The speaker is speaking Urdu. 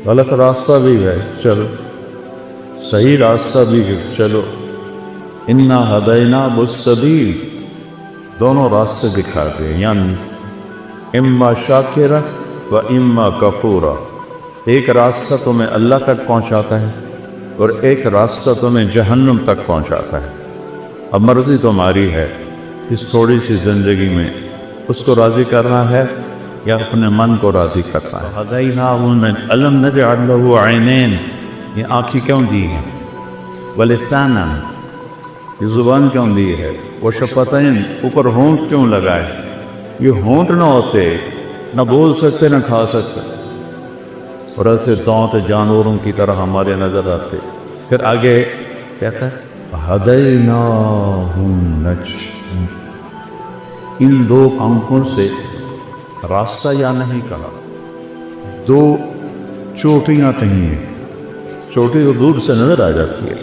غلط راستہ بھی ہے چلو، صحیح راستہ بھی ہے چلو، انا ہدینا السبیل، دونوں راستے دکھاتے ہیں، یعنی اما شاکرا و اما کفورا، ایک راستہ تمہیں اللہ تک پہنچاتا ہے اور ایک راستہ تمہیں جہنم تک پہنچاتا ہے۔ اب مرضی تمہاری ہے اس تھوڑی سی زندگی میں اس کو راضی کرنا ہے یا اپنے من کو راضی کرنا ہے۔ ہدیناہ الم نجعل لہ عینین، یہ آنکھیں کیوں دی ہیں؟ ولسانا، یہ زبان کیوں دی ہے؟ وشفتین، اوپر ہونٹ کیوں لگائے؟ یہ ہونٹ نہ ہوتے نہ بول سکتے نہ کھا سکتے، اور ایسے دانت جانوروں کی طرح ہمارے نظر آتے۔ پھر آگے کہتا ہے ہدیناہ النجدین، ان دو آنکھوں سے راستہ یا نہیں کہا، دو چوٹیاں کہیں ہیں، چوٹی تو دور سے نظر آ جاتی ہے،